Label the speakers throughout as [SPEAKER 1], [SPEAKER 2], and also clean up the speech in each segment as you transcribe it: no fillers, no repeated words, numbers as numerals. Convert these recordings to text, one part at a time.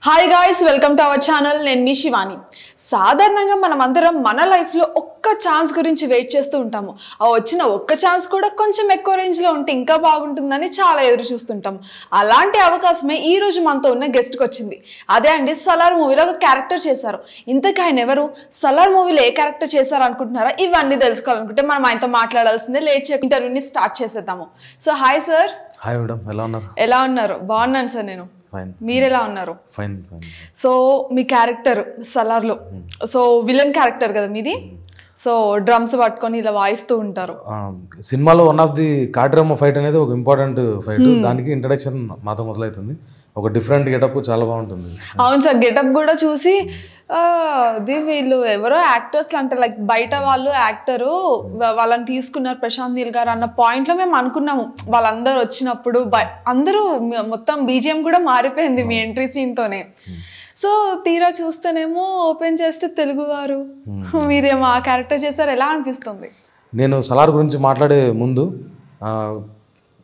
[SPEAKER 1] Hi guys, welcome to our channel. నేను మీ శివాని. సాధారణంగా మనం అందరం మన లైఫ్లో ఒక్క ఛాన్స్ గురించి వెయిట్ చేస్తూ ఉంటాము. ఆ వచ్చిన ఒక్క ఛాన్స్ కూడా కొంచెం ఎక్కువ రేంజ్లో ఉంటే ఇంకా బాగుంటుందని చాలా ఎదురు చూస్తుంటాం. అలాంటి అవకాశమే ఈ రోజు మనతో ఉన్న గెస్ట్కి వచ్చింది. అదే అండి, సలార్ మూవీలో ఒక క్యారెక్టర్ చేశారు. ఇంతకీ ఆయన ఎవరు, సలార్ మూవీలో ఏ క్యారెక్టర్ చేశారు అనుకుంటున్నారా? ఇవన్నీ తెలుసుకోవాలనుకుంటే మనం ఆయనతో మాట్లాడాల్సిందే. లేట్ చేయకుండా ఇంటర్వ్యూని స్టార్ట్ చేసేద్దాము. So hi sir.
[SPEAKER 2] Hi madam,
[SPEAKER 1] ఎలా ఉన్నారు? బాగున్నాను సార్. నేను మీరు ఎలా ఉన్నారు?
[SPEAKER 2] ఫైన్.
[SPEAKER 1] సో మీ క్యారెక్టర్ సలార్లో సో విలన్ క్యారెక్టర్ కదా మీది. సో డ్రమ్స్ పట్టుకొని ఇలా వాయిస్తూ ఉంటారు.
[SPEAKER 2] సినిమాలో one of the Kataramma fight అనేది ఒక ఇంపార్టెంట్ ఫైట్. దానికి ఇంట్రడక్షన్ మాతో మొదలవుతుంది. ఒక డిఫరెంట్ గెటప్ చాలా బాగుంటుంది.
[SPEAKER 1] అవును సార్, గెటప్ కూడా చూసి అది వీళ్ళు ఎవరో యాక్టర్స్ అంటే లైక్ బయట వాళ్ళు యాక్టరు వాళ్ళని తీసుకున్నారు ప్రశాంత్ నీల్ గారు అన్న పాయింట్లో మేము అనుకున్నాము. వాళ్ళందరూ వచ్చినప్పుడు అందరూ మొత్తం బీజిఎం కూడా మారిపోయింది మీ ఎంట్రీ సీన్తోనే. సో తీరా చూస్తేనేమో ఓపెన్ చేస్తే తెలుగువారు మీరేమో ఆ క్యారెక్టర్ చేశారు. ఎలా అనిపిస్తుంది?
[SPEAKER 2] నేను సలార్ గురించి మాట్లాడే ముందు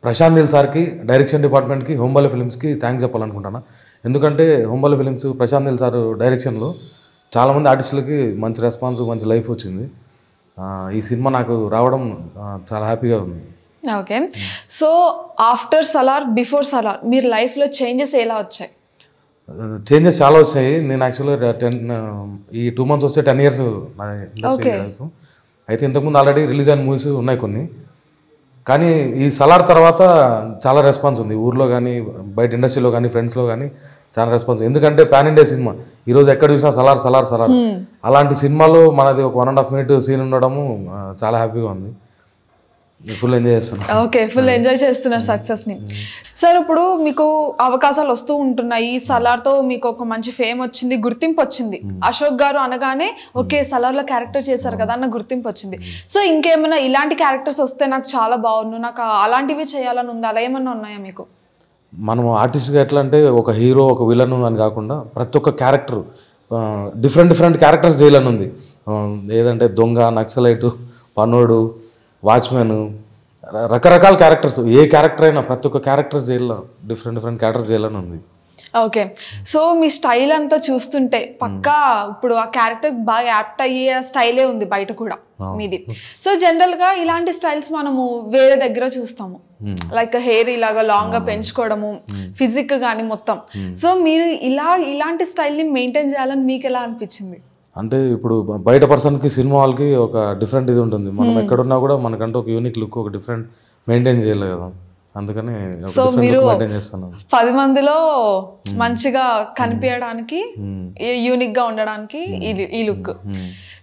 [SPEAKER 2] ప్రశాంత్ నీల్ సార్కి, డైరెక్షన్ డిపార్ట్మెంట్కి, హోంబాలే ఫిలిమ్స్కి థ్యాంక్స్ చెప్పాలనుకుంటున్నా. ఎందుకంటే హోంబాలే ఫిలిమ్స్, ప్రశాంత్ నీల్ సార్ డైరెక్షన్లో చాలామంది ఆర్టిస్టులకి మంచి రెస్పాన్స్, మంచి లైఫ్ వచ్చింది. ఈ సినిమా నాకు రావడం చాలా హ్యాపీగా ఉంది.
[SPEAKER 1] Okay, so after Salaar, before Salaar మీరు లైఫ్లో చేంజెస్ ఎలా వచ్చాయి?
[SPEAKER 2] చేంజెస్ చాలా వచ్చాయి. నేను యాక్చువల్గా ఈ 2 months వస్తే 10 years నా ఇండస్ట్రీ లైఫ్. అయితే ఇంతకుముందు ఆల్రెడీ రిలీజ్ అయిన మూవీస్ ఉన్నాయి కొన్ని. కానీ ఈ సలార్ తర్వాత చాలా రెస్పాన్స్ ఉంది. ఊర్లో కానీ, బయట ఇండస్ట్రీలో కానీ, ఫ్రెండ్స్లో కానీ చాలా రెస్పాన్స్. ఎందుకంటే పాన్ ఇండియా సినిమా, ఈరోజు ఎక్కడ చూసినా సలార్ సలార్ సలార్. అలాంటి సినిమాలో మనది ఒక 1.5 minute సీన్ ఉండడము చాలా హ్యాపీగా ఉంది. ఫుల్ ఎంజాయ్ చేస్తున్నాను.
[SPEAKER 1] ఓకే, ఫుల్ ఎంజాయ్ చేస్తున్నారు సక్సెస్ని. సార్ ఇప్పుడు మీకు అవకాశాలు వస్తూ ఉంటున్నాయి. సలార్తో మీకు ఒక మంచి ఫేమ్ వచ్చింది, గుర్తింపు వచ్చింది. అశోక్ గారు అనగానే ఓకే సలార్లో క్యారెక్టర్ చేశారు కదా అన్న గుర్తింపు వచ్చింది. సో ఇంకేమైనా ఇలాంటి క్యారెక్టర్స్ వస్తే నాకు చాలా బాగుండు, నాకు అలాంటివి చేయాలని ఉంది, అలా ఏమన్నా ఉన్నాయా మీకు?
[SPEAKER 2] మనం ఆర్టిస్ట్గా ఎట్లా అంటే ఒక హీరో, ఒక విలన్ అని కాకుండా ప్రతి ఒక్క క్యారెక్టర్ డిఫరెంట్ క్యారెక్టర్స్ చేయాలని ఉంది. ఏదంటే దొంగ, నక్సలైటు, పనోడు, వాచ్మెన్, రకరకాల క్యారెక్టర్స్. ఏ క్యారెక్టర్ అయినా ప్రతి ఒక్క క్యారెక్టర్ చేయాల, డిఫరెంట్ క్యారెక్టర్స్ చేయాలని ఉంది.
[SPEAKER 1] ఓకే, సో మీ స్టైల్ అంతా చూస్తుంటే పక్కా ఇప్పుడు ఆ క్యారెక్టర్ బాగా యాప్ట్ అయ్యే స్టైలే ఉంది బయట కూడా మీది. సో జనరల్గా ఇలాంటి స్టైల్స్ మనము వేరే దగ్గర చూస్తాము, లైక్ హెయిర్ ఇలాగా లాంగ్గా పెంచుకోవడము, ఫిజిక్ కానీ మొత్తం. సో మీరు ఇలాంటి స్టైల్ని మెయింటైన్ చేయాలని మీకు ఎలా అనిపించింది?
[SPEAKER 2] అంటే ఇప్పుడు బయట పర్సన్కి, సినిమా వాళ్ళకి ఒక డిఫరెంట్ ఇది ఉంటుంది. మనం ఎక్కడున్నా కూడా మనకంటే ఒక యూనిక్ లుక్, ఒక డిఫరెంట్ మెయింటైన్ చేయాలి కదా. అందుకని
[SPEAKER 1] సో మీరు
[SPEAKER 2] మెయింటైన్ చేస్తాను.
[SPEAKER 1] 10 మందిలో మంచిగా కనిపించడానికి, యూనిక్ గా ఉండడానికి ఈ లుక్.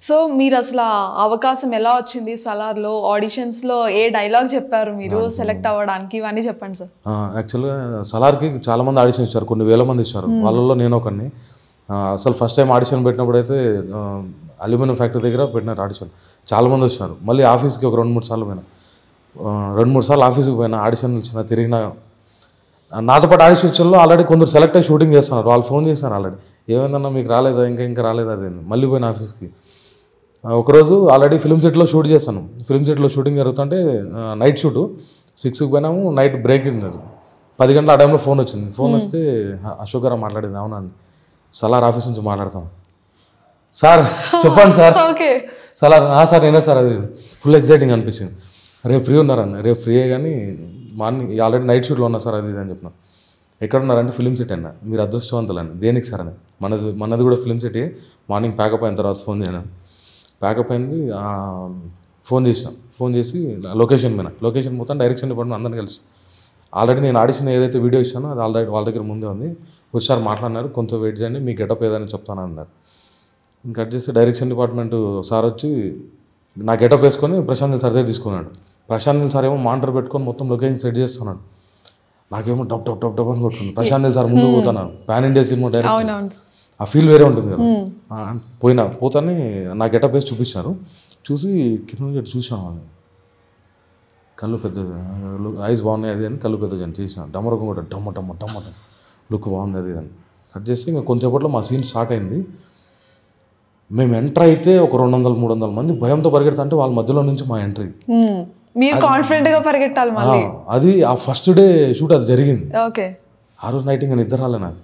[SPEAKER 1] సో మీరు అసలు అవకాశం ఎలా వచ్చింది సలార్లో? ఆడిషన్స్ లో ఏ డైలాగ్ చెప్పారు మీరు సెలెక్ట్ అవ్వడానికి? ఇవన్నీ చెప్పండి సార్.
[SPEAKER 2] యాక్చువల్గా సలార్కి చాలా మంది ఆడిషన్ ఇచ్చారు, కొన్ని వేల మంది ఇచ్చారు. వాళ్ళలో నేను ఒకరిని. అసలు ఫస్ట్ టైం ఆడిషన్ పెట్టినప్పుడు అయితే అల్యూమినియం ఫ్యాక్టరీ దగ్గర పెట్టినారు ఆడిషన్. చాలామంది వచ్చారు. మళ్ళీ ఆఫీస్కి ఒక 2-3 సార్లు పోయినా. 2-3 సార్లు ఆఫీస్కి పోయినా, ఆడిషన్ ఇచ్చిన, తిరిగిన. నాతో పాటు ఆడిషన్ ఇచ్చిన ఆల్రెడీ కొందరు సెలెక్ట్ అయ్యి షూటింగ్ చేస్తున్నారు. వాళ్ళు ఫోన్ చేశారు ఆల్రెడీ, ఏమైందన్నా మీకు రాలేదా, ఇంకా రాలేదా అది. మళ్ళీ పోయిన ఆఫీస్కి. ఒకరోజు ఆల్రెడీ ఫిల్మ్ సిటీలో షూట్ చేశాను. ఫిల్మ్ సిటీలో షూటింగ్ జరుగుతుంటే నైట్ షూటు, 6కి పోయినాము. నైట్ బ్రేక్ ఉన్నది. 10 గంటల ఆ టైంలో ఫోన్ వచ్చింది. ఫోన్ వస్తే అశోక్ గారు మాట్లాడింది. అవునండి, సలార్ ఆఫీస్ నుంచి మాట్లాడతాం సార్, చెప్పండి సార్.
[SPEAKER 1] ఓకే
[SPEAKER 2] సలార్, సార్ నేనే సార్. అది ఫుల్ ఎగ్జైటింగ్ అనిపించింది. రేపు ఫ్రీ ఉన్నారన్న, రేపు ఫ్రీయే కానీ మార్నింగ్ ఆల్రెడీ నైట్ షూట్లో ఉన్నా సార్ అది అని చెప్పిన. ఎక్కడ ఉన్నారంటే ఫిలిం సిటీ అన్న. మీరు అదృష్టవంతులండి. దేనికి సార్ అని. మనది కూడా ఫిలిం సిటీ. మార్నింగ్ ప్యాకప్ అయిన తర్వాత ఫోన్ చేయను. ప్యాకప్ అయింది, ఫోన్ చేసిన. ఫోన్ చేసి లొకేషన్ పోయినా. లొకేషన్ మొత్తం డైరెక్షన్ డిపార్ట్మెంట్ అందరిని కలిసి. ఆల్రెడీ నేను ఆడిషన్ ఏదైతే వీడియో ఇచ్చానో అది ఆల్రెడీ వాళ్ళ దగ్గర ముందే ఉంది. వచ్చారు, మాట్లాడినారు. కొంచెం వెయిట్ చేయండి, మీ గెటప్ ఏదని చెప్తాను అన్నారు. ఇంకా కట్ చేసి డైరెక్షన్ డిపార్ట్మెంట్ సార్ వచ్చి నా గెటప్ వేసుకొని ప్రశాంత్ నీల్ సార్ దగ్గర తీసుకున్నాడు. ప్రశాంత్ నీల్ సార్ ఏమో మానిటర్ పెట్టుకొని మొత్తం లొకేషన్ సెట్ చేస్తున్నాడు. నాకేమో డబ్ అని కొట్టుకున్నాను. ప్రశాంత్ నీల్ సార్ ముందు పోతున్నాను. పాన్ ఇండియా సినిమా డైరెక్ట్, ఆ ఫీల్ వేరే ఉంటుంది కదా. పోతానే నా గెటప్ వేసి చూపించారు. చూసి కింద చూసాను. కళ్ళు పెద్దది, ఐస్ బాగున్నాయి అది అని కళ్ళు పెద్దది అని చేసిన. డమరకం కూడా డమ్మ లుక్ బాగుంది అది అని కట్ చేసి ఇంకా కొంచెంసేపట్లో మా సీన్ స్టార్ట్ అయింది. మేము ఎంటర్ అయితే ఒక 200-300 మంది భయంతో పరిగెడతా, వాళ్ళ మధ్యలో నుంచి మా ఎంట్రీ.
[SPEAKER 1] మీరు కాన్ఫిడెంట్గా పరిగెట్టాలి మళ్ళీ.
[SPEAKER 2] అది ఆ ఫస్ట్ డే షూట్ అది జరిగింది.
[SPEAKER 1] ఓకే,
[SPEAKER 2] ఆ రోజు నైట్ ఇంకా నిద్ర రాలే నాకు.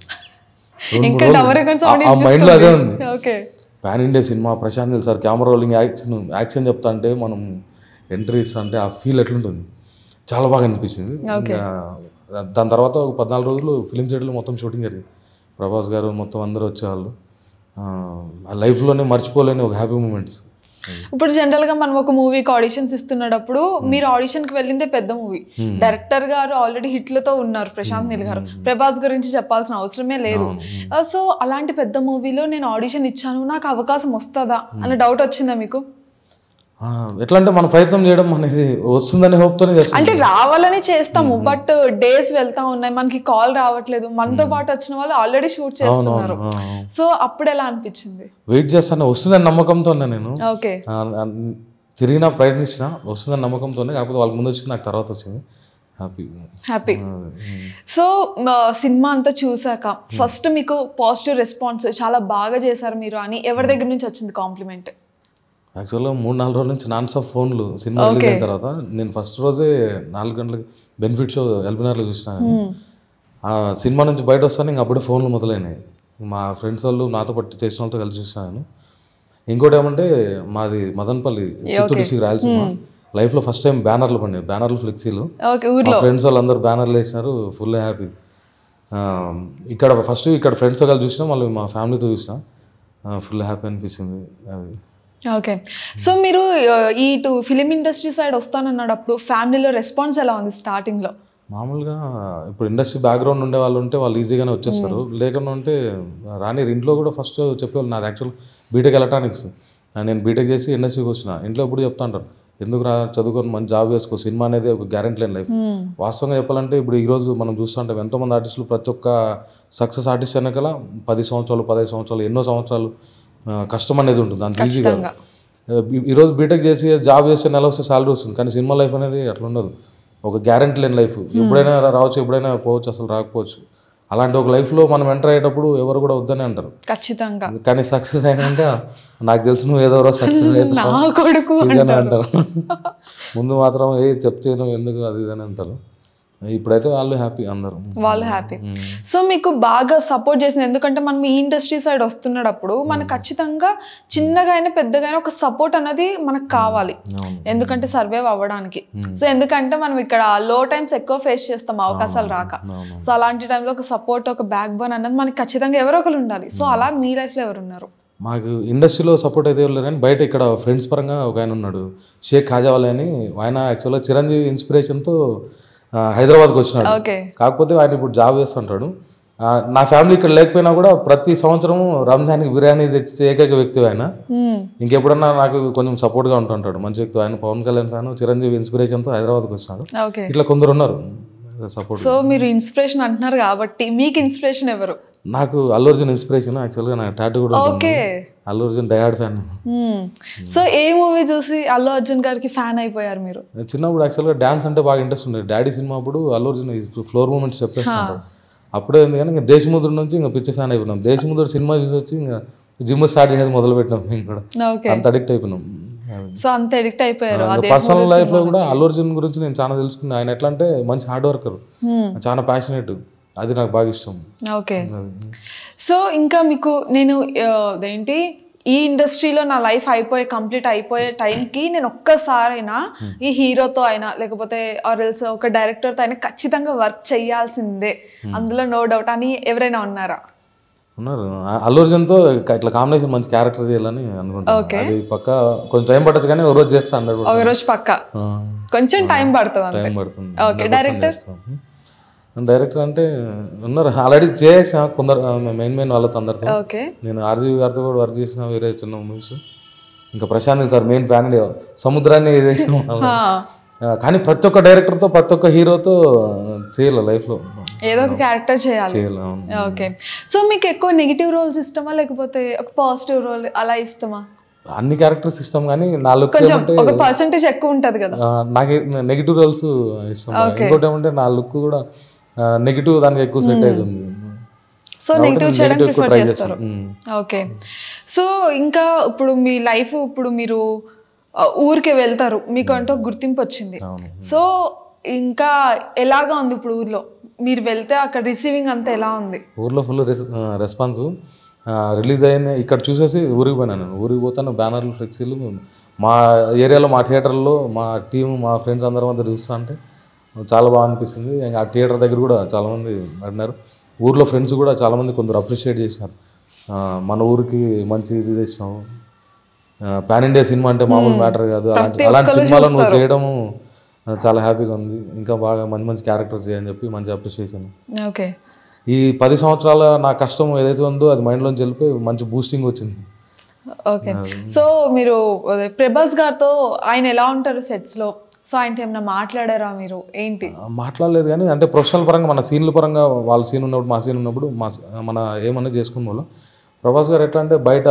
[SPEAKER 1] ఇంకా డబర్ సౌండ్
[SPEAKER 2] ఆ మైండ్లో అదే ఉంది.
[SPEAKER 1] Okay,
[SPEAKER 2] pan India cinema, Prashanth Neel sir camera rolling, action చెప్తా అంటే మనం ఎంట్రీ ఇస్తా అంటే ఆ ఫీల్ ఎట్లుంటుంది, చాలా బాగా అనిపించింది. ఇంకా దాని తర్వాత ఒక 14 రోజులు ఫిలిం సిటీలో మొత్తం షూటింగ్ జరిగింది. ప్రభాస్ గారు మొత్తం అందరూ వచ్చేవాళ్ళు. ఆ లైఫ్లోనే మర్చిపోలేని ఒక హ్యాపీ మూమెంట్స్.
[SPEAKER 1] ఇప్పుడు జనరల్ గా మనం ఒక మూవీకి ఆడిషన్స్ ఇస్తున్నప్పుడు మీరు ఆడిషన్ కి వెళ్ళిందే పెద్ద మూవీ, డైరెక్టర్ గారు ఆల్రెడీ హిట్లతో ఉన్నారు, ప్రశాంత్ నీల్ గారు, ప్రభాస్ గురించి చెప్పాల్సిన అవసరమే లేదు. సో అలాంటి పెద్ద మూవీలో నేను ఆడిషన్ ఇచ్చాను, నాకు అవకాశం వస్తుందా అన్న డౌట్ వచ్చిందా మీకు?
[SPEAKER 2] ఎట్లా అంటే మన ప్రయత్నం చేయడం అనేది వస్తుందని హోప్తోనే చేస్తాం.
[SPEAKER 1] అంటే రావాలని చేస్తాము, బట్ డేస్ వెళ్తా ఉన్నాయి, మనకి కాల్ రావట్లేదు. మనతో పాటు వచ్చిన వాళ్ళు ఆల్రెడీ షూట్ చేస్తున్నారు. సో అప్పుడు ఎలా అనిపించింది?
[SPEAKER 2] వెయిట్ చేస్తాను, వస్తుందని నమ్మకంతో నేను.
[SPEAKER 1] ఓకే,
[SPEAKER 2] తిరిగినా ప్రయత్నించిన, వస్తుందని నమ్మకంతోనే. కాకపోతే వాళ్ళకి ముందు వచ్చింది, నాకు తర్వాత వచ్చింది.
[SPEAKER 1] హ్యాపీ. సో సినిమా అంతా చూసాక ఫస్ట్ మీకు పాజిటివ్ రెస్పాన్స్, చాలా బాగా చేశారు మీరు అని ఎవరి దగ్గర నుంచి వచ్చింది కాంప్లిమెంట్?
[SPEAKER 2] యాక్చువల్గా 3-4 రోజుల నుంచి నాన్ స్టాప్ ఫోన్లు. సినిమా రిలీజ్ అయిన తర్వాత నేను ఫస్ట్ రోజే 4 గంటలకి బెనిఫిట్ షో ఎల్బినార్లో చూసినాను. ఆ సినిమా నుంచి బయట వస్తాను, ఇంక అప్పుడే ఫోన్లు మొదలైనాయి. మా ఫ్రెండ్స్ వాళ్ళు నాతో పట్టి చేసిన వాళ్ళతో కలిసి చూసినాను. ఇంకోటి ఏమంటే మాది మదనపల్లి, చిత్తూరు డిస్ట్రిక్ట్, రాయలసీమ. లైఫ్లో ఫస్ట్ టైం బ్యానర్లు పడినాయి, బ్యానర్లు, ఫ్లెక్సీలు. మా ఫ్రెండ్స్ వాళ్ళు అందరూ బ్యానర్లు వేసినారు, ఫుల్ హ్యాపీ. ఇక్కడ ఫస్ట్ ఇక్కడ ఫ్రెండ్స్తో కలిసి చూసినా, మళ్ళీ మా ఫ్యామిలీతో చూసినా, ఫుల్ హ్యాపీ అనిపించింది అది.
[SPEAKER 1] ఓకే, సో మీరు ఇటు ఫిలిం ఇండస్ట్రీ సైడ్ వస్తానన్నప్పుడు ఫ్యామిలీలో రెస్పాన్స్ ఎలా ఉంది స్టార్టింగ్లో?
[SPEAKER 2] మామూలుగా ఇప్పుడు ఇండస్ట్రీ బ్యాక్గ్రౌండ్ ఉండే వాళ్ళు ఉంటే వాళ్ళు ఈజీగానే వచ్చేస్తారు, లేకుండా ఉంటే రాని. ఇంట్లో కూడా ఫస్ట్ చెప్పేవాళ్ళు, నాది యాక్చువల్ బీటెక్ ఎలక్ట్రానిక్స్, నేను బీటెక్ చేసి ఇండస్ట్రీకి వచ్చిన. ఇంట్లో ఎప్పుడు చెప్తా ఉంటారు, ఎందుకు చదువుకొని మంచి జాబ్ చేసుకో, సినిమా అనేది ఒక గ్యారెంటీ లేని లైఫ్. వాస్తవంగా చెప్పాలంటే ఇప్పుడు ఈరోజు మనం చూస్తుంటాం ఎంతోమంది ఆర్టిస్టులు, ప్రతి ఒక్క సక్సెస్ ఆర్టిస్ట్ వెనకాల 10 సంవత్సరాలు 15 సంవత్సరాలు ఎన్నో సంవత్సరాలు కష్టం అనేది ఉంటుంది. అంత ఈజీగా ఈరోజు బీటెక్ చేసి జాబ్ చేస్తే నెల వస్తే సాలరీ వస్తుంది, కానీ సినిమా లైఫ్ అనేది అట్లా ఉండదు. ఒక గ్యారెంటీ లేని లైఫ్, ఎప్పుడైనా రావచ్చు, ఎప్పుడైనా పోవచ్చు, అసలు రాకపోవచ్చు. అలాంటి ఒక లైఫ్లో మనం ఎంటర్ అయ్యేటప్పుడు ఎవరు కూడా వద్దని అంటారు ఖచ్చితంగా, కానీ సక్సెస్ అయినాక నాకు తెలుసు నువ్వు ఏదో రోజు సక్సెస్ అవుతావు అంటారు. ముందు మాత్రం చెప్తే నువ్వు ఎందుకు అది ఇదని అంటారు. ఇప్పుడైతే వాళ్ళు హ్యాపీ, అందరూ
[SPEAKER 1] వాళ్ళు హ్యాపీ. సో మీకు బాగా సపోర్ట్ చేసింది, ఎందుకంటే మనం ఈ ఇండస్ట్రీ సైడ్ వస్తున్నప్పుడు మనకు ఖచ్చితంగా చిన్నగా అయినా పెద్దగా అయినా ఒక సపోర్ట్ అనేది మనకు కావాలి, ఎందుకంటే సర్వైవ్ అవ్వడానికి. సో ఎందుకంటే మనం ఇక్కడ లో టైమ్స్ ఎక్కువ ఫేస్ చేస్తాం అవకాశాలు రాక. సో అలాంటి టైంలో ఒక సపోర్ట్, ఒక బ్యాక్ బోన్ అన్నది మనకి ఖచ్చితంగా ఎవరో ఒకరు ఉండాలి. సో అలా మీ లైఫ్లో ఎవరు ఉన్నారు?
[SPEAKER 2] మాకు ఇండస్ట్రీలో సపోర్ట్ అయితే ఎవరు కానీ బయట ఇక్కడ ఫ్రెండ్స్ పరంగా ఒక ఆయన ఉన్నాడు, షేక్ ఖాజావాలీ అని. ఆయన యాక్చువల్గా చిరంజీవి ఇన్స్పిరేషన్తో హైదరాబాద్కి వచ్చినాడు. కాకపోతే ఆయన ఇప్పుడు జాబ్ చేస్తుంటాడు. నా ఫ్యామిలీ ఇక్కడ లేకపోయినా కూడా ప్రతి సంవత్సరం రంజాన్కి బిర్యానీ తెచ్చే ఏకైక వ్యక్తి ఆయన. ఇంకెప్పుడన్నా నాకు కొంచెం సపోర్ట్గా ఉంటుంటాడు, మంచి వ్యక్తి ఆయన. పవన్ కళ్యాణ్ ఫ్యాన్, చిరంజీవి ఇన్స్పిరేషన్తో హైదరాబాద్కి వచ్చినాడు. ఇట్లా కొందరు ఉన్నారు సపోర్ట్.
[SPEAKER 1] సో మీరు ఇన్స్పిరేషన్ అంటున్నారు కాబట్టి మీకు ఇన్స్పిరేషన్ ఎవరు?
[SPEAKER 2] నాకు అల్లు అర్జున్ ఇన్స్పిరేషన్. యాక్చువల్గా నాకు టాటూ కూడా ఉంది. Allu Arjun diehard fan.
[SPEAKER 1] So ఏ మూవీ చూసి అల్లు అర్జున్ గారికి ఫ్యాన్ అయిపోయారు మీరు?
[SPEAKER 2] చిన్నప్పుడు యాక్చువల్గా డాన్స్ అంటే బాగా ఇంట్రెస్ట్ ఉండేది. డాడీ సినిమా అప్పుడు అల్లు అర్జున్ ఫ్లోర్ మూమెంట్స్ చెప్పేస్తాడు. అప్పుడే ఉంది కానీ ఇంకా దేశముద్రుడు నుంచి ఇంకా పిచ్చి ఫ్యాన్ అయిపోయినాం. దేశముద్రుడు సినిమా చూసి వచ్చి ఇంకా జిమ్ స్టార్ట్ చేసేది మొదలు పెట్టినాం. మేము కూడా అంత అడిక్ట్ అయిపోయినాం.
[SPEAKER 1] సో అంత అడిక్ట్ అయిపోయారు.
[SPEAKER 2] పర్సనల్ లైఫ్ లో కూడా అల్లు అర్జున్ గురించి నేను చాలా తెలుసుకున్నాను. ఆయన ఎట్లా అంటే మంచి హార్డ్ వర్కర్, చాలా ప్యాషనేట్, అది నాకు బాగా ఇష్టం.
[SPEAKER 1] ఓకే, సో ఇంకా మీకు నేను ఏంటి ఈ ఇండస్ట్రీలో నా లైఫ్ కంప్లీట్ అయిపోయే టైంకి నేను ఒక్కసారైనా ఈ హీరోతో అయినా లేకపోతే ఆర్ఎల్స్ ఒక డైరెక్టర్తో అయినా ఖచ్చితంగా వర్క్ చేయాల్సిందే, అందులో నో డౌట్ అని ఎవరైనా ఉన్నారా?
[SPEAKER 2] ఉన్నారు. అల్లు అర్జున్తో ఇట్లా కాంబినేషన్ మంచి క్యారెక్టర్ చేయాలని అనుకుంటున్నాను. అది పక్క కొంచెం టైం పట్టచ్చు కానీ ఒక రోజు చేస్తా అన్నాడు.
[SPEAKER 1] ఒక రోజు పక్క కొంచెం టైం పడుతుంది. ఓకే,
[SPEAKER 2] డైరెక్టర్ అంటే ఉన్నారు, ఆల్రెడీ చేసా కొందరు మెయిన్ వాళ్ళతో అందరితో. నేను ఆర్జీవి గారితో కూడా వర్క్ చేసిన వేరే చిన్న మూవీస్. ఇంకా Prashanth Neel sir main fan, సముద్రాన్ని చేసిన. కానీ ప్రతి ఒక్క డైరెక్టర్తో ప్రతి ఒక్క హీరోతో చేయాలి లైఫ్లో, ఏదో ఒక క్యారెక్టర్ చేయాలి.
[SPEAKER 1] ఓకే, సో మీకు ఎక్కువ నెగిటివ్ రోల్స్ ఇష్టమా లేకపోతే ఒక పాజిటివ్ రోల్ అలా ఇష్టమా?
[SPEAKER 2] అన్ని క్యారెక్టర్స్ ఇష్టం కానీ నా లుక్
[SPEAKER 1] ఒక పర్సెంటేజ్ ఎక్కువ ఉంటది కదా.
[SPEAKER 2] నాకు నెగిటివ్ రోల్స్ ఇష్టం. ఇంకోటి ఏమంటే నా లుక్ కూడా నెగిటివ్ దానికి ఎక్కువ సెట్ అవుతుంది.
[SPEAKER 1] సో నెగిటివ్ చేయడానికి ప్రిఫర్ చేస్తారు. ఓకే, సో ఇంకా ఇప్పుడు మీ లైఫ్, ఇప్పుడు మీరు ఊరికి వెళ్తారు, మీకు అంటూ గుర్తింపు వచ్చింది. సో ఇంకా ఎలాగా ఉంది ఇప్పుడు ఊర్లో మీరు వెళ్తే అక్కడ రిసీవింగ్ అంతా ఎలా ఉంది?
[SPEAKER 2] ఊర్లో ఫుల్ రెస్పాన్స్. రిలీజ్ అయిన ఇక్కడ చూసేసి ఊరికి పోయినా నేను. ఊరికి పోతాను, బ్యానర్లు ఫ్లెక్సీలు మా ఏరియాలో మా థియేటర్లో మా టీం మా ఫ్రెండ్స్ అందరం అంతా చూస్తా అంటే చాలా బాగా అనిపిస్తుంది. ఇంకా ఆ థియేటర్ దగ్గర కూడా చాలామంది అడినారు. ఊర్లో ఫ్రెండ్స్ కూడా చాలామంది కొందరు అప్రిషియేట్ చేసినారు. మన ఊరికి మంచి ఇది తెచ్చినాము, పాన్ ఇండియా సినిమా అంటే మామూలు మ్యాటర్ కాదు, అలాంటి సినిమాలో నువ్వు చేయడము చాలా హ్యాపీగా ఉంది, ఇంకా బాగా మంచి మంచి క్యారెక్టర్స్ చేయని చెప్పి మంచి అప్రిషియేషన్.
[SPEAKER 1] ఓకే.
[SPEAKER 2] ఈ 10 సంవత్సరాల నా కష్టం ఏదైతే ఉందో అది మైండ్లోంచి వెళ్ళిపోయి మంచి బూస్టింగ్ వచ్చింది.
[SPEAKER 1] ఓకే. సో మీరు ప్రభాస్ గారితో ఆయన ఎలా ఉంటారు సెట్స్లో? సో ఆయనతో ఏమైనా మాట్లాడారా మీరు? ఏంటి? మాట్లాడలేదు
[SPEAKER 2] కానీ అంటే ప్రొఫెషనల్ పరంగా మన సీన్ల పరంగా వాళ్ళ సీన్ ఉన్నప్పుడు మా సీన్ ఉన్నప్పుడు మన ఏమన్నా చేసుకున్న వాళ్ళు. ప్రభాస్ గారు ఎట్లా అంటే బయట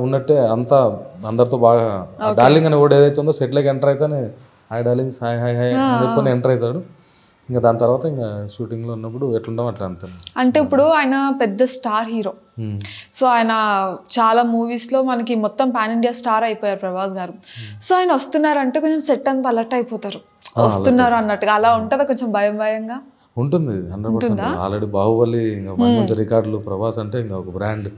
[SPEAKER 2] ఉన్నట్టే అంతా అందరితో బాగా డార్లింగ్ అనే కూడా ఏదైతే ఉందో సెట్లోకి ఎంటర్ అయితేనే hi darlings hi hi hi అని చెప్పి ఎంటర్ అవుతాడు. ఇంకా దాని తర్వాత ఇంకా షూటింగ్లో ఉన్నప్పుడు ఎట్లుంటాం అట్లా అంతే.
[SPEAKER 1] అంటే ఇప్పుడు ఆయన పెద్ద స్టార్ హీరో, సో ఆయన చాలా మూవీస్లో మనకి మొత్తం పాన్ ఇండియా స్టార్ అయిపోయారు ప్రభాస్ గారు. సో ఆయన వస్తున్నారంటే కొంచెం సెట్ అంతా అలర్ట్ అయిపోతారు, వస్తున్నారు అన్నట్టుగా. అలా ఉంటుందా కొంచెం భయం భయంగా?
[SPEAKER 2] ఉంటుంది 100%. ఆల్రెడీ బాహుబలి ఇంకా మంచి రికార్డులు. ప్రభాస్ అంటే ఇంకా ఒక బ్రాండ్.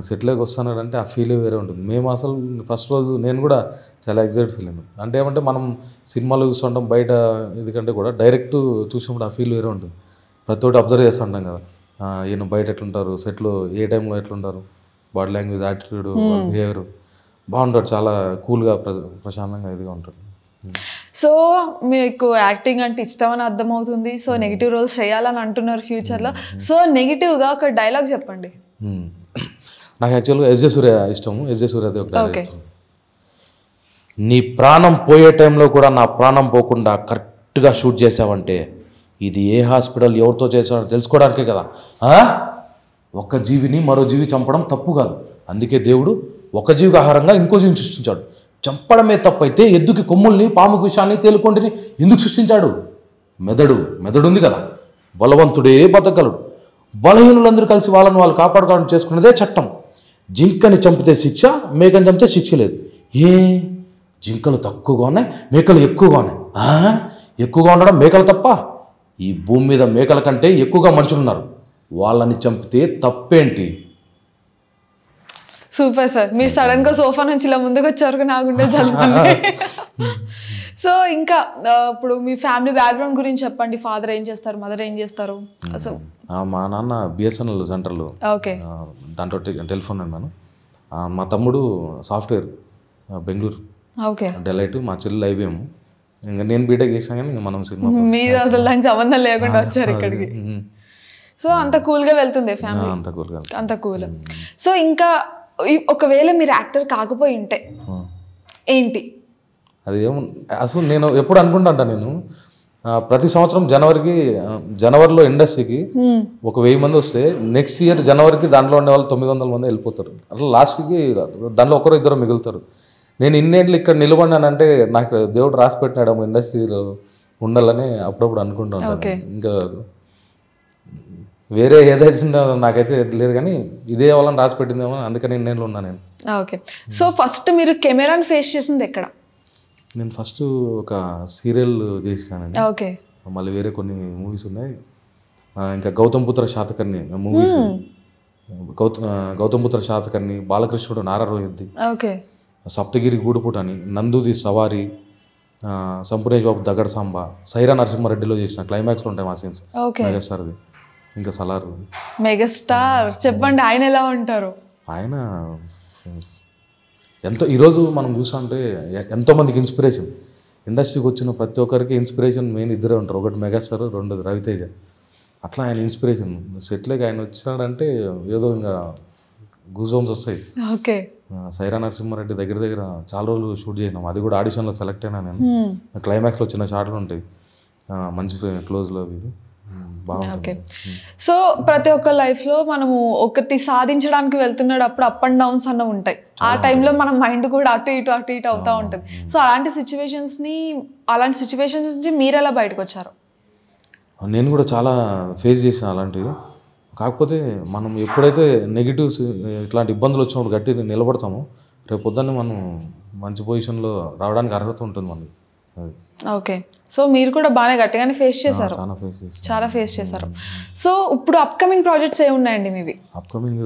[SPEAKER 2] సెట్లోకి వస్తున్నాడంటే ఆ ఫీల్ వేరే ఉంటుంది. మేము అసలు ఫస్ట్ రోజు నేను కూడా చాలా ఎగ్జైట్ ఫీల్ అయ్యాను. అంటే ఏమంటే మనం సినిమాలు చూస్తుంటాం బయట, ఎందుకంటే కూడా డైరెక్ట్ చూసినప్పుడు ఆ ఫీల్ వేరే ఉంటుంది. ప్రతి ఒక్కటి అబ్జర్వ్ చేస్తుంటాం కదా, ఈయన బయట ఎట్లుంటారు, సెట్లో ఏ టైంలో ఎట్లుంటారు, బాడీ లాంగ్వేజ్, యాటిట్యూడ్, బిహేవియర్ బాగుంటాడు. చాలా కూల్గా ప్రశాంతంగా ఇదిగా ఉంటాడు.
[SPEAKER 1] సో మీకు యాక్టింగ్ అంటే ఇష్టం అని అర్థమవుతుంది. సో నెగిటివ్ రోల్స్ చేయాలని అంటున్నారు ఫ్యూచర్లో. సో నెగిటివ్గా ఒక డైలాగ్ చెప్పండి.
[SPEAKER 2] నాకు యాక్చువల్గా ఎస్ జే సూర్య ఇష్టము. ఎస్ జే సూర్యది ఒక డైలాగ్. నీ ప్రాణం పోయే టైంలో కూడా నా ప్రాణం పోకుండా కరెక్ట్గా షూట్ చేసావంటే ఇది ఏ హాస్పిటల్ ఎవరితో చేసావో తెలుసుకోవడానికే కదా. ఒక జీవిని మరో జీవి చంపడం తప్పు కాదు, అందుకే దేవుడు ఒక జీవికి ఆహారంగా ఇంకో జీవిని సృష్టించాడు. చంపడమే తప్పైతే ఎద్దుకి కొమ్ముల్ని, పాముకి విషాన్ని, తేలుకొండిని ఎందుకు సృష్టించాడు? మెదడుంది కదా, బలవంతుడే బతకగలడు. బలహీనులందరూ కలిసి వాళ్ళని వాళ్ళు కాపాడుకోవడం చేసుకున్నదే చట్టం. జింకని చంపితే శిక్ష, మేకని చంపితే శిక్ష లేదు. జింకలు తక్కువగా ఉన్నాయి, మేకలు ఎక్కువగా ఉన్నాయి. ఎక్కువగా ఉండడం మేకలు తప్ప? ఈ భూమి మీద మేకల కంటే ఎక్కువగా మనుషులు ఉన్నారు, వాళ్ళని చంపితే తప్పేంటి?
[SPEAKER 1] Super sir. మీరు సడన్గా సోఫా నుంచి ఇలా ముందుకు వచ్చారు, నాకుండే జల్లుతుంది. సో ఇంకా ఇప్పుడు మీ ఫ్యామిలీ బ్యాక్గ్రౌండ్ గురించి చెప్పండి. ఫాదర్ ఏం చేస్తారు, మదర్ ఏం చేస్తారు? అసలు
[SPEAKER 2] మా నాన్న బిఎస్ఎన్ఎల్ సెంటర్లో,
[SPEAKER 1] ఓకే,
[SPEAKER 2] దాంట్లో టెలిఫోన్ అన్నాను. మా తమ్ముడు సాఫ్ట్వేర్ బెంగళూరు,
[SPEAKER 1] ఓకే,
[SPEAKER 2] డెలైట్. మా చెల్లి ఐబిఎం. ఇంకా నేను బీటెక్ చేసాను కానీ ఇంకా మనం సినిమా.
[SPEAKER 1] మీరు అసలు దానికి సంబంధం లేకుండా వచ్చారు ఇక్కడికి. సో అంత కూల్గా వెళ్తుంది ఫ్యామిలీ, అంత కూల్. సో ఇంకా ఒకవేళ మీరు యాక్టర్ కాకపోయి ఉంటే ఏంటి?
[SPEAKER 2] అది అసలు నేను ఎప్పుడు అనుకుంటా, నేను ప్రతి సంవత్సరం జనవరిలో ఇండస్ట్రీకి ఒక 1000 మంది వస్తే నెక్స్ట్ ఇయర్ జనవరికి దాంట్లో ఉండే వాళ్ళు 900 మంది వెళ్ళిపోతారు. అట్లా లాస్ట్కి దాంట్లో ఒకరు ఇద్దరు మిగులుతారు. నేను ఇన్నేళ్ళు ఇక్కడ నిలబడినానంటే నాకు దేవుడు రాసి పెట్టినాడు ఇండస్ట్రీలో ఉండాలని అప్పుడప్పుడు అనుకుంటాను. ఇంకా వేరే ఏదైతే నాకైతే లేదు కానీ ఇదే వాళ్ళని రాసి పెట్టిందేమో, అందుకని ఇన్నేళ్ళు ఉన్నా నేను.
[SPEAKER 1] ఓకే. సో ఫస్ట్ మీరు కెమెరాని ఫేస్ చేసింది ఎక్కడ?
[SPEAKER 2] నేను ఫస్ట్ ఒక సీరియల్ చేసినానండి.
[SPEAKER 1] ఓకే.
[SPEAKER 2] మళ్ళీ వేరే కొన్ని మూవీస్ ఉన్నాయి. ఇంకా గౌతమ్ పుత్ర శాతకర్ణి మూవీస్, గౌతమ్ పుత్ర శాతకర్ణి, బాలకృష్ణుడు నారారోహిద్ది,
[SPEAKER 1] ఓకే,
[SPEAKER 2] సప్తగిరి గూడుపుట అని, నందుది సవారి, సంపూర్ణేష్ బాబు దగడ సాంబ, సైరా నరసింహారెడ్డిలో చేసిన క్లైమాక్స్లో ఉంటాయి మా సీన్స్. మెగాస్టార్ది. ఇంకా సలారు.
[SPEAKER 1] మెగాస్టార్ చెప్పండి, ఆయన ఎలా ఉంటారు?
[SPEAKER 2] ఆయన ఎంతో ఈరోజు మనం చూస్తుంటే ఎంతోమందికి ఇన్స్పిరేషన్. ఇండస్ట్రీకి వచ్చిన ప్రతి ఒక్కరికి ఇన్స్పిరేషన్ మెయిన్ ఇద్దరే ఉంటారు, ఒకటి మెగాస్టార్, రెండోది రవితేజ. అట్లా ఆయన ఇన్స్పిరేషన్. సెట్లోకి ఆయన వచ్చాడంటే ఏదో ఇంకా గూస్ బంప్స్ వస్తాయి.
[SPEAKER 1] ఓకే.
[SPEAKER 2] సైరా నరసింహారెడ్డి దగ్గర చాలా రోజులు షూట్ చేసినాం. అది కూడా ఆడిషన్లో సెలెక్ట్ అయినా నేను. క్లైమాక్స్లో చిన్న షాట్లు ఉంటాయి, మంచి క్లోజ్లో అవి.
[SPEAKER 1] ఓకే. సో ప్రతి ఒక్క లైఫ్లో మనము ఒకటి సాధించడానికి వెళ్తున్నప్పుడు అప్ అండ్ డౌన్స్ అన్న ఉంటాయి. ఆ టైంలో మన మైండ్ కూడా అటు ఇటు అవుతూ ఉంటుంది. సో అలాంటి సిచ్యువేషన్స్ నుంచి మీరు ఎలా బయటకు వచ్చారు?
[SPEAKER 2] నేను కూడా చాలా ఫేస్ చేసిన అలాంటివి. కాకపోతే మనం ఎప్పుడైతే నెగిటివ్స్ ఇట్లాంటి ఇబ్బందులు వచ్చినప్పుడు గట్టి నిలబడతామో రేపు పొద్దున్నే మనం మంచి పొజిషన్లో రావడానికి అర్హత ఉంటుంది మనకి. అది
[SPEAKER 1] ఓకే. సో మీరు కూడా బాగానే గట్టిగానే ఫేస్ చేశారు,
[SPEAKER 2] చాలా ఫేస్ చేసి.
[SPEAKER 1] చాలా ఫేస్ చేశారు. సో ఇప్పుడు అప్కమింగ్ ప్రాజెక్ట్స్ ఏమున్నాయండి మీవి?
[SPEAKER 2] అప్కమింగ్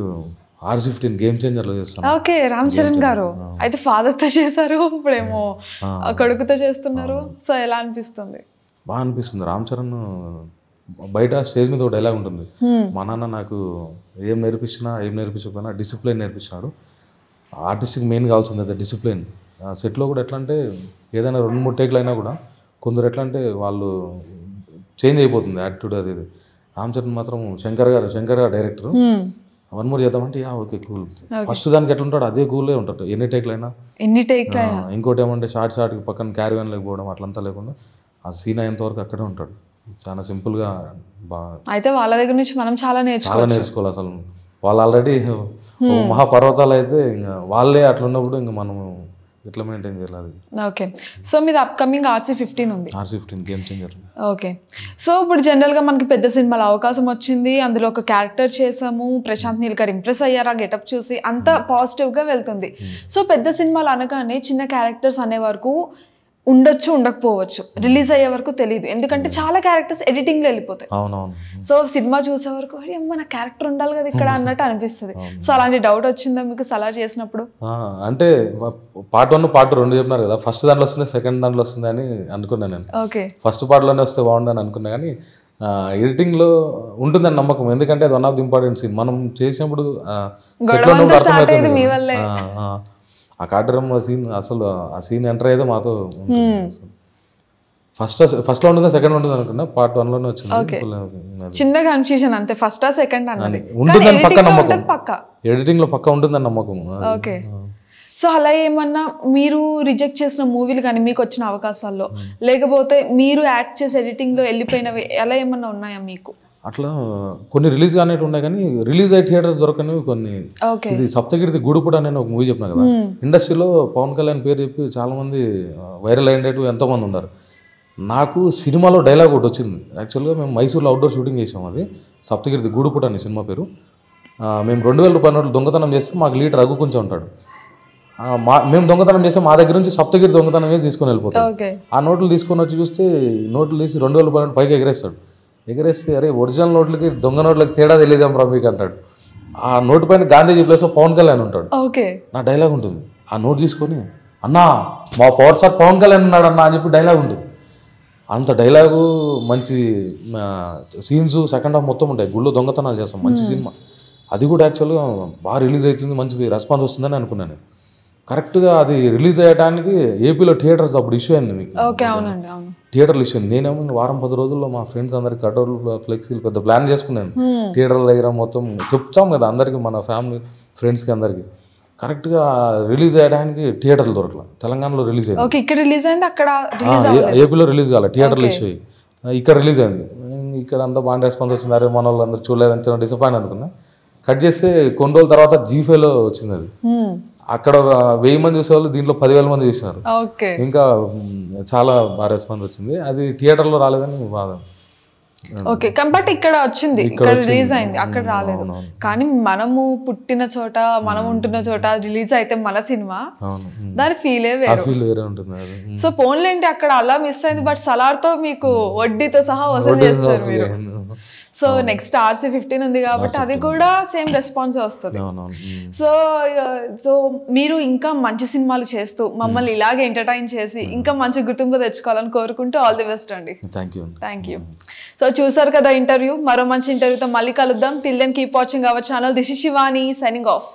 [SPEAKER 2] R15 గేమ్ చేంజర్లో చేస్తాను.
[SPEAKER 1] ఓకే, రామ్ చరణ్ గారు అయితే ఫాదర్తో చేశారు, ఇప్పుడేమో కొడుకుతో చేస్తున్నారు. సో ఎలా అనిపిస్తుంది?
[SPEAKER 2] బాగా అనిపిస్తుంది. రామ్ చరణ్ బయట స్టేజ్ మీద ఒక డైలాగ్ ఉంటుంది, మా నాన్న నాకు ఏం నేర్పించకపోయినా డిసిప్లిన్ నేర్పించినాడు. ఆర్టిస్ట్కి మెయిన్ కావాల్సింది అదే డిసిప్లిన్. సెట్లో కూడా ఎట్లా అంటే ఏదైనా 2-3 టేక్లు అయినా కూడా కొందరు ఎట్లా అంటే వాళ్ళు చేంజ్ అయిపోతుంది యాటిట్యూడ్ అది ఇది. రామ్ చరణ్ మాత్రం శంకర్ గారు డైరెక్టర్, 1 more చేద్దామంటే ఓకే కూల్. ఫస్ట్ దానికి ఎట్లా ఉంటాడు అదే కూలే ఉంటాడు ఎన్ని టేక్లు అయినా. ఇంకోటి ఏమంటే షార్ట్కి పక్కన క్యారీవన్ లేకపోవడం అట్లంతా లేకుండా ఆ సీన్ అయ్యేంత వరకు అక్కడే ఉంటాడు. చాలా సింపుల్గా బాగా.
[SPEAKER 1] అయితే వాళ్ళ దగ్గర నుంచి మనం చాలా
[SPEAKER 2] నేర్చుకోవాలి. అసలు వాళ్ళు ఆల్రెడీ మహాపర్వతాలు అయితే ఇంకా వాళ్ళే అట్లా ఉన్నప్పుడు ఇంకా మనము ఎట్లా మెయింటైన్ చేయాలి.
[SPEAKER 1] ఓకే. సో మీది అప్కమింగ్ RC15 ఉంది.
[SPEAKER 2] R15 game changer.
[SPEAKER 1] Okay. So ఇప్పుడు జనరల్గా మనకి పెద్ద సినిమాలో అవకాశం వచ్చింది, అందులో ఒక క్యారెక్టర్ చేసాము, ప్రశాంత్ నీల్ గారు ఇంప్రెస్ అయ్యారు ఆ గెటప్ చూసి, అంత పాజిటివ్గా వెళ్తుంది. సో పెద్ద సినిమాలు అనగానే చిన్న క్యారెక్టర్స్ అనే వరకు ఉండొచ్చు ఉండకపోవచ్చు, రిలీజ్ అయ్యే వరకు తెలియదు, ఎందుకంటే చాలా క్యారెక్టర్స్ ఎడిటింగ్లో వెళ్ళిపోతాయి. సో సినిమా చూసే వరకు అరే అమ్మ నా క్యారెక్టర్ ఉండాలి కదా ఇక్కడ అన్నట్టు అనిపిస్తుంది. సో అలాంటి డౌట్ వచ్చిందా మీకు సలార్ చేసినప్పుడు?
[SPEAKER 2] అంటే పార్ట్ 1 పార్ట్ 2 చెప్పినారు కదా, ఫస్ట్ దాంట్లో వస్తుంది సెకండ్ దాంట్లో వస్తుంది అని అనుకున్నాను నేను.
[SPEAKER 1] ఓకే.
[SPEAKER 2] ఫస్ట్ పార్ట్లోనే వస్తే బాగుండని అనుకున్నా, కానీ ఎడిటింగ్లో ఉంటుందని నమ్మకం. ఎందుకంటే అది 1 of the ఇంపార్టెంట్ సీన్. మనం చేసినప్పుడు ఆ కాటరమ్మ సీన్ అసలు ఆ సీన్ ఎంటర్ అయ్యేదో మాతో ఫస్ట్లో ఉంటుందా సెకండ్ ఉంటుంది అనుకున్నా, పార్ట్ 1లోనే వచ్చింది.
[SPEAKER 1] చిన్న కన్ఫ్యూజన్ అంతే, ఫస్టా సెకండ్ అన్నది
[SPEAKER 2] ఉంటుందని పక్క నమ్మకం, ఎడిటింగ్లో పక్క ఉంటుందని నమ్మకం.
[SPEAKER 1] ఓకే. సో అలా ఏమన్నా మీరు రిజెక్ట్ చేసిన మూవీలు కానీ మీకు వచ్చిన అవకాశాల్లో, లేకపోతే మీరు యాక్ట్ చేసి ఎడిటింగ్లో వెళ్ళిపోయినవి అలా ఏమన్నా ఉన్నాయా మీకు?
[SPEAKER 2] అట్లా కొన్ని రిలీజ్ కానివి ఉన్నాయి, కానీ రిలీజ్ అయ్యే థియేటర్స్ దొరకనివి కొన్ని. ఇది సప్తగిరిది గూడుపుడు అనే ఒక మూవీ చెప్పిన కదా, ఇండస్ట్రీలో పవన్ కళ్యాణ్ పేరు చెప్పి చాలామంది వైరల్ అయ్యేటట్టు ఎంతోమంది ఉన్నారు. నాకు సినిమాలో డైలాగ్ ఒకటి వచ్చింది. యాక్చువల్గా మేము మైసూర్లో అవుట్డోర్ షూటింగ్ చేసాం, అది సప్తగిరిది గూడుపుడు అని సినిమా పేరు. మేము 2000 రూపాయల నోట్లు దొంగతనం చేస్తే మాకు లీడర్ రఘు కొంచెం ఉంటాడు. మేము దొంగతనం చేస్తే మా దగ్గర నుంచి సప్తగిరి దొంగతనం చేసి తీసుకొని వెళ్ళిపోతాం. ఆ నోట్లు తీసుకొని వచ్చి చూస్తే నోట్లు తీసి 2000 రూపాయల పైకి ఎగరేస్తాడు. ఎగరేస్తే అరే ఒరిజినల్ నోట్లకి దొంగ నోట్లకి తేడా తెలియదాం రా మీకు అంటాడు. ఆ నోటు పైన గాంధీజీ ప్లేస్లో పవన్ కళ్యాణ్ ఉంటాడు. నా డైలాగ్ ఉంటుంది, ఆ నోట్ తీసుకొని అన్నా మా పవర్ స్టార్ పవన్ కళ్యాణ్ ఉన్నాడు అన్న అని చెప్పి డైలాగ్ ఉంటుంది. అంత డైలాగు, మంచి సీన్స్, సెకండ్ హాఫ్ మొత్తం ఉంటాయి. గుళ్ళో దొంగతనాలు చేస్తాం, మంచి సినిమా. అది కూడా యాక్చువల్గా బాగా రిలీజ్ అవుతుంది, మంచి రెస్పాన్స్ వస్తుందని అనుకున్నాను. కరెక్ట్గా అది రిలీజ్ అయ్యడానికి ఏపీలో థియేటర్స్ అప్పుడు ఇష్యూ అయింది. మీకు థియేటర్లు ఇష్యూ అయింది. నేనేమో వారం 10 రోజుల్లో మా ఫ్రెండ్స్ అందరికి కటౌట్లు ఫ్లెక్సీలు పెద్ద ప్లాన్ చేసుకున్నాను. థియేటర్ల దగ్గర మొత్తం చెప్తాం కదా అందరికి, మన ఫ్యామిలీ ఫ్రెండ్స్కి అందరికి. కరెక్ట్గా రిలీజ్ అయ్యడానికి థియేటర్లు దొరకలేదు. తెలంగాణలో రిలీజ్ అయింది, ఏపీలో రిలీజ్ కాలేదు, థియేటర్లు ఇష్యూ అయ్యి ఇక్కడ రిలీజ్ అయింది. ఇక్కడ అంతా బాగా రెస్పాన్స్ వచ్చింది. అరే మన వాళ్ళు అందరూ చూడలేదని చాలా డిసప్పాయింట్ అనుకున్నా. కట్ చేస్తే కొన్ని రోజుల తర్వాత G5లో వచ్చింది అది. అక్కడ 1000 మంది చూసేవాళ్ళు, దీంట్లో 10,000 మంది చూసినారు. ఇంకా చాలా బాగా రెస్పాన్స్ వచ్చింది. అది థియేటర్లో రాలేదని బాధ.
[SPEAKER 1] ఓకే. బట్ ఇక్కడ వచ్చింది, ఇక్కడ రిలీజ్ అయింది, అక్కడ రాలేదు. కానీ మనము పుట్టిన చోట, మనం ఉంటున్న చోట రిలీజ్ అయితే మన సినిమా, దాని ఫీలే వేరే
[SPEAKER 2] ఉంటుంది.
[SPEAKER 1] సో పోన్లేంటి అక్కడ అలా మిస్ అయింది, బట్ సలార్తో మీకు వడ్డీతో సహా వసూలు చేస్తారు మీరు. సో నెక్స్ట్ RC15 ఉంది కాబట్టి అది కూడా సేమ్ రెస్పాన్స్ వస్తుంది. సో మీరు ఇంకా మంచి సినిమాలు చేస్తూ మమ్మల్ని ఇలాగే ఎంటర్టైన్ చేసి ఇంకా మంచి గుర్తింపు తెచ్చుకోవాలని కోరుకుంటూ ఆల్ ది బెస్ట్ అండి. Thank you. సో చూసారు కదా ఇంటర్వ్యూ, మరో మంచి ఇంటర్వ్యూతో మళ్ళీ కలుద్దాం. Till then keep watching our channel. This is Shivani signing of.